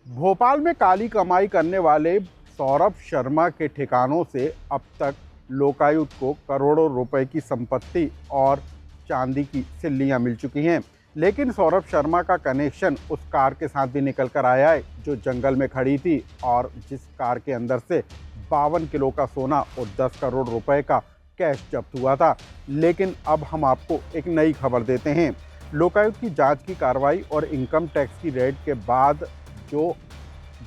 भोपाल में काली कमाई करने वाले सौरभ शर्मा के ठिकानों से अब तक लोकायुक्त को करोड़ों रुपए की संपत्ति और चांदी की सिल्लियां मिल चुकी हैं। लेकिन सौरभ शर्मा का कनेक्शन उस कार के साथ भी निकल कर आया है जो जंगल में खड़ी थी और जिस कार के अंदर से 52 किलो का सोना और 10 करोड़ रुपए का कैश जब्त हुआ था। लेकिन अब हम आपको एक नई खबर देते हैं। लोकायुक्त की जांच की कार्रवाई और इनकम टैक्स की रेड के बाद जो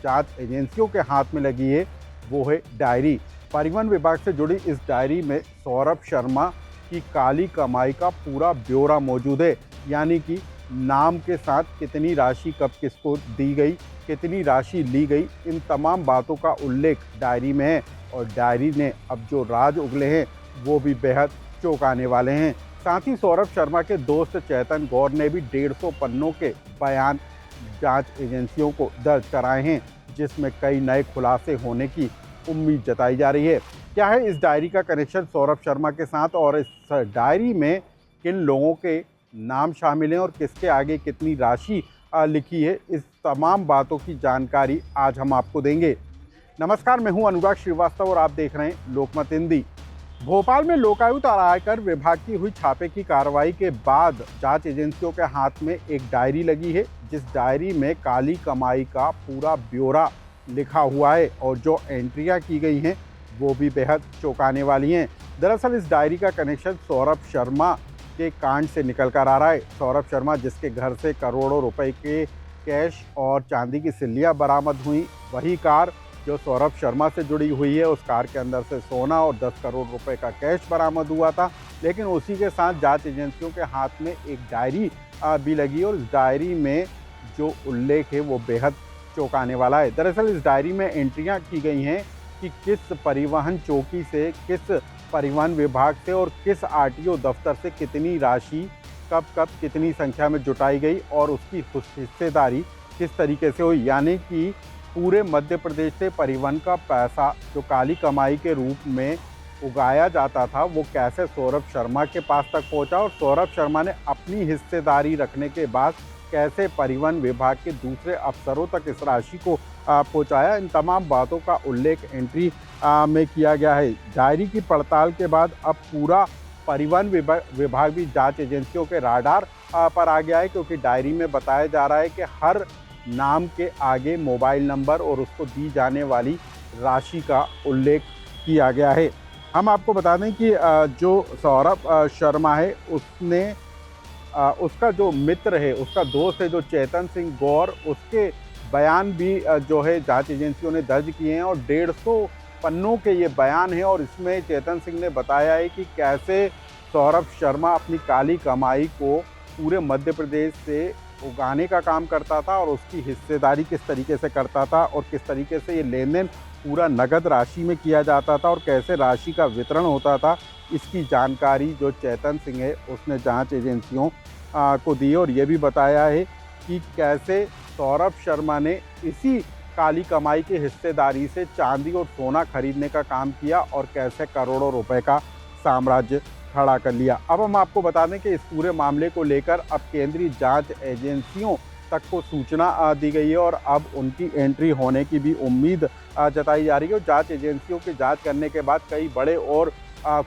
जांच एजेंसियों के हाथ में लगी है वो है डायरी। परिवहन विभाग से जुड़ी इस डायरी में सौरभ शर्मा की काली कमाई का पूरा ब्यौरा मौजूद है, यानी कि नाम के साथ कितनी राशि कब किसको दी गई, कितनी राशि ली गई, इन तमाम बातों का उल्लेख डायरी में है। और डायरी ने अब जो राज उगले हैं वो भी बेहद चौंकाने वाले हैं। साथ ही सौरभ शर्मा के दोस्त चेतन गौर ने भी 150 पन्नों के बयान जांच एजेंसियों को दर्ज कराए हैं, जिसमें कई नए खुलासे होने की उम्मीद जताई जा रही है। क्या है इस डायरी का कनेक्शन सौरभ शर्मा के साथ और इस डायरी में किन लोगों के नाम शामिल हैं और किसके आगे कितनी राशि लिखी है, इस तमाम बातों की जानकारी आज हम आपको देंगे। नमस्कार, मैं हूं अनुराग श्रीवास्तव और आप देख रहे हैं लोकमत हिंदी। भोपाल में लोकायुक्त और आयकर विभाग की हुई छापे की कार्रवाई के बाद जांच एजेंसियों के हाथ में एक डायरी लगी है, जिस डायरी में काली कमाई का पूरा ब्यौरा लिखा हुआ है और जो एंट्रियां की गई हैं वो भी बेहद चौंकाने वाली हैं। दरअसल इस डायरी का कनेक्शन सौरभ शर्मा के कांड से निकल कर आ रहा है। सौरभ शर्मा जिसके घर से करोड़ों रुपए के कैश और चांदी की सिल्लियां बरामद हुई, वही कार जो सौरभ शर्मा से जुड़ी हुई है, उस कार के अंदर से सोना और 10 करोड़ रुपए का कैश बरामद हुआ था। लेकिन उसी के साथ जांच एजेंसियों के हाथ में एक डायरी भी लगी और इस डायरी में जो उल्लेख है वो बेहद चौंकाने वाला है। दरअसल इस डायरी में एंट्रियां की गई हैं कि किस परिवहन चौकी से, किस परिवहन विभाग से और किस आरटीओ दफ्तर से कितनी राशि कब कब कितनी संख्या में जुटाई गई और उसकी हिस्सेदारी किस तरीके से हुई। यानी कि पूरे मध्य प्रदेश से परिवहन का पैसा जो काली कमाई के रूप में उगाया जाता था वो कैसे सौरभ शर्मा के पास तक पहुंचा और सौरभ शर्मा ने अपनी हिस्सेदारी रखने के बाद कैसे परिवहन विभाग के दूसरे अफसरों तक इस राशि को पहुंचाया। इन तमाम बातों का उल्लेख एंट्री में किया गया है। डायरी की पड़ताल के बाद अब पूरा परिवहन विभाग भी जांच एजेंसियों के राडार पर आ गया है, क्योंकि डायरी में बताया जा रहा है कि हर नाम के आगे मोबाइल नंबर और उसको दी जाने वाली राशि का उल्लेख किया गया है। हम आपको बता दें कि जो सौरभ शर्मा है उसका जो मित्र है, उसका दोस्त है जो चेतन सिंह गौर, उसके बयान भी जो है जांच एजेंसियों ने दर्ज किए हैं और 150 पन्नों के ये बयान हैं। और इसमें चेतन सिंह ने बताया है कि कैसे सौरभ शर्मा अपनी काली कमाई को पूरे मध्य प्रदेश से उगाने का काम करता था और उसकी हिस्सेदारी किस तरीके से करता था और किस तरीके से ये लेन देन पूरा नगद राशि में किया जाता था और कैसे राशि का वितरण होता था। इसकी जानकारी जो चेतन सिंह है उसने जांच एजेंसियों को दी और ये भी बताया है कि कैसे सौरभ शर्मा ने इसी काली कमाई की हिस्सेदारी से चांदी और सोना खरीदने का काम किया और कैसे करोड़ों रुपए का साम्राज्य खड़ा कर लिया। अब हम आपको बता दें कि इस पूरे मामले को लेकर अब केंद्रीय जांच एजेंसियों तक को सूचना दी गई है और अब उनकी एंट्री होने की भी उम्मीद जताई जा रही है और जांच एजेंसियों की जांच करने के बाद कई बड़े और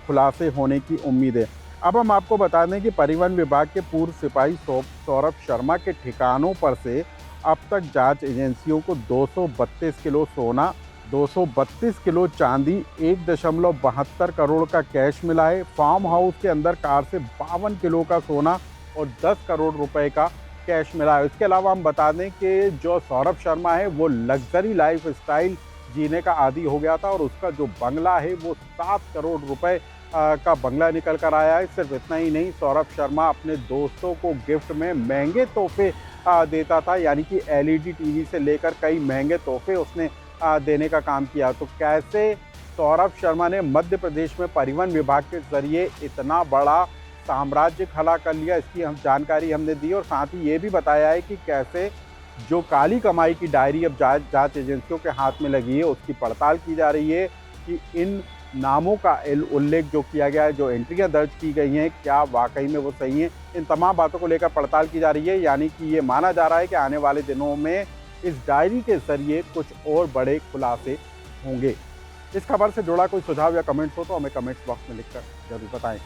खुलासे होने की उम्मीद है। अब हम आपको बता दें कि परिवहन विभाग के पूर्व सिपाही सौरभ शर्मा के ठिकानों पर से अब तक जांच एजेंसियों को 232 किलो सोना, 232 किलो चांदी, 1.72 करोड़ का कैश मिला है। फार्म हाउस के अंदर कार से 52 किलो का सोना और 10 करोड़ रुपए का कैश मिला है। इसके अलावा हम बता दें कि जो सौरभ शर्मा है वो लग्जरी लाइफ स्टाइल जीने का आदी हो गया था और उसका जो बंगला है वो 7 करोड़ रुपए का बंगला निकल कर आया है। सिर्फ इतना ही नहीं, सौरभ शर्मा अपने दोस्तों को गिफ्ट में महंगे तोहफे देता था, यानी कि एलईडी टीवी से लेकर कई महंगे तोहफे उसने देने का काम किया। तो कैसे सौरभ शर्मा ने मध्य प्रदेश में परिवहन विभाग के जरिए इतना बड़ा साम्राज्य खड़ा कर लिया, इसकी हम जानकारी हमने दी और साथ ही ये भी बताया है कि कैसे जो काली कमाई की डायरी अब जांच एजेंसियों के हाथ में लगी है उसकी पड़ताल की जा रही है कि इन नामों का उल्लेख जो किया गया है, जो एंट्रियां दर्ज की गई हैं, क्या वाकई में वो सही हैं। इन तमाम बातों को लेकर पड़ताल की जा रही है, यानी कि ये माना जा रहा है कि आने वाले दिनों में इस डायरी के जरिए कुछ और बड़े खुलासे होंगे। इस खबर से जुड़ा कोई सुझाव या कमेंट्स हो तो हमें कमेंट्स बॉक्स में लिखकर जरूर बताएं।